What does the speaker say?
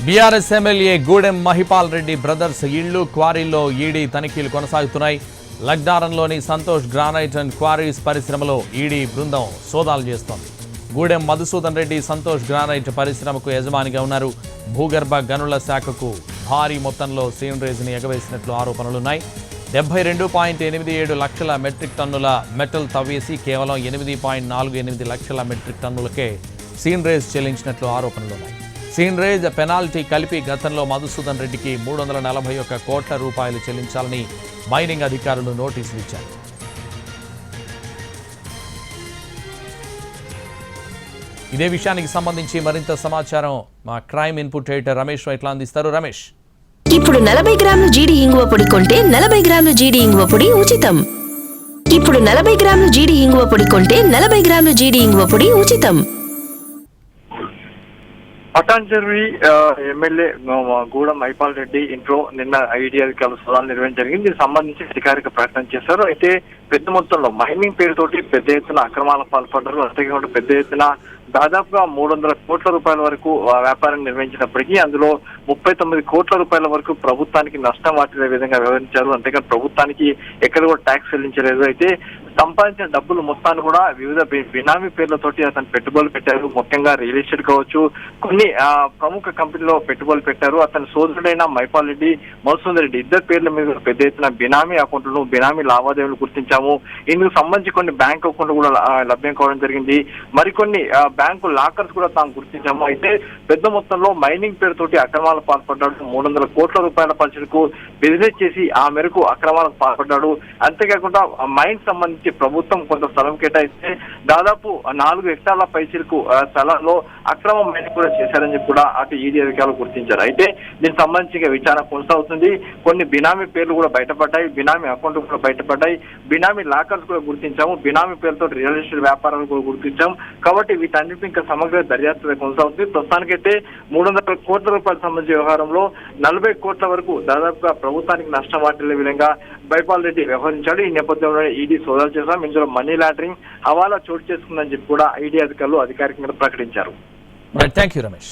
BRS MLA Gudem Mahipal Reddy brothers ఇళ్లు క్వారీల్లో ED తనిఖీలు కొనసాగుతున్నాయి. లగ్నారంలోని సంతోష్ గ్రానైట్ అండ్ క్వారీస్ పరిశ్రమలో ఈడీ బృందం సోదాలు చేస్తోంది. గూడెం మధుసూదన్ రెడ్డి సంతోష్ గ్రానైట్ పరిశ్రమకు యజమానిగా ఉన్నారు. భూగర్భ గనుల శాఖకు భారీ మొత్తంలో సీనరేజ్ని ఎగవేసినట్లు ఆరోపణలున్నాయి. 72.87 లక్షల మెట్రిక్ టన్నుల మెటల్ తవ్వేసి కేవలం 8.48 లక్షల మెట్రిక్ టన్నులకే సీనరేజ్ చెల్లించినట్లు ఆరోపణలున్నాయి. సీనరేజ్ పెనాల్టీ కలిపి గతంలో మధుసూదన్ రెడ్డికి 341 కోట్ల రూపాయలు చెల్లించాలని మైనింగ్ అధికారులు నోటీసులు ఇచ్చారు. ఇదే విషయానికి సంబంధించి మరింత సమాచారం మా క్రైమ్ ఇన్పుట్ ఎడిటర్ రమేష్ ఎట్లా అందిస్తారు. రమేష్, ఇప్పుడు 40 గ్రాముల జీడి ఇంగువ పొడి కొంటే 40 గ్రాముల జీడి ఇంగువ పొడి ఉచితం. ఇప్పుడు 40 గ్రాముల జీడి ఇంగువ పొడి కొంటే 40 గ్రాముల జీడి ఇంగువ పొడి ఉచితం. పటాన్చెరువు ఎమ్మెల్యే గూడెం మహిపాల్ రెడ్డి ఇంట్లో నిన్న ఈడీ అధికారులు సోదాలు నిర్వహించడం జరిగింది. దీనికి సంబంధించి అధికారిక ప్రకటన చేశారు. అయితే పెద్ద మొత్తంలో మైనింగ్ పేరుతోటి పెద్ద ఎత్తున అక్రమాలకు పాల్పడ్డారు. అంతేకాకుండా పెద్ద ఎత్తున దాదాపుగా 300 కోట్ల రూపాయల వరకు వ్యాపారం నిర్వహించినప్పటికీ అందులో 39 కోట్ల రూపాయల వరకు ప్రభుత్వానికి నష్టం వాటిల్లే విధంగా వ్యవహరించారు. అంతేకాదు ప్రభుత్వానికి ఎక్కడ కూడా ట్యాక్స్ చెల్లించలేదు. అయితే సంపాదించిన డబ్బులు మొత్తాన్ని కూడా వివిధ బినామీ పేర్లతోటి అతను పెట్టుబడులు పెట్టారు. ముఖ్యంగా రియల్ ఎస్టేట్ కావచ్చు, కొన్ని ప్రముఖ కంపెనీలో పెట్టుబడులు పెట్టారు. అతని సోదరుడైన మహిపాల్ రెడ్డి, మధుసూదన్ రెడ్డి ఇద్దరు పేర్ల మీద పెద్ద ఎత్తున బినామీ అకౌంట్లను, బినామీ లావాదేవీలు గుర్తించాము. ఇందుకు సంబంధించి కొన్ని బ్యాంక్ అకౌంట్లు కూడా లభ్యం కావడం జరిగింది. మరికొన్ని బ్యాంకు లాకర్స్ కూడా తాము గుర్తించాము. అయితే పెద్ద మొత్తంలో మైనింగ్ పేరుతోటి అక్రమాలకు పాల్పడ్డాడు. 300 కోట్ల రూపాయల పైసలకు బిజినెస్ చేసి ఆ మేరకు అక్రమాలకు పాల్పడ్డాడు. అంతేకాకుండా మైన్ సంబంధించి ప్రభుత్వం కొంత స్థలం కేటాయిస్తే దాదాపు 4 హెక్టార్ల పైసలకు స్థలంలో అక్రమ మైనింగ్ కూడా చేశారని చెప్పి కూడా అటు ఈడీ అధికారులు గుర్తించారు. అయితే దీనికి సంబంధించి విచారణ కొనసాగుతుంది. కొన్ని బినామీ పేర్లు కూడా బయటపడ్డాయి, బినామీ అకౌంట్లు కూడా బయటపడ్డాయి, బినామీ లాకర్స్ కూడా గుర్తించాము, బినామీ పేరుతో రియల్ ఎస్టేట్ వ్యాపారాలు కూడా గుర్తించాము. కాబట్టి వీటన్నిటి ఇంకా సమగ్ర దర్యాప్తు కొనసాగుతుంది. ప్రస్తుతానికైతే 300 కోట్ల రూపాయల సంబంధించిన వ్యవహారంలో 40 కోట్ల వరకు దాదాపుగా ప్రభుత్వానికి నష్టం వాటిల్లే విధంగా మహిపాల్ రెడ్డి వ్యవహరించాడు. ఈ నేపథ్యంలో ఈడీ సోదాలు చేశాం. ఇందులో మనీ లాండరింగ్, హవాలా చోటు చేసుకుందని చెప్పి కూడా ఈడీ అధికారులు అధికారికంగా ప్రకటించారు. Thank you Ramesh.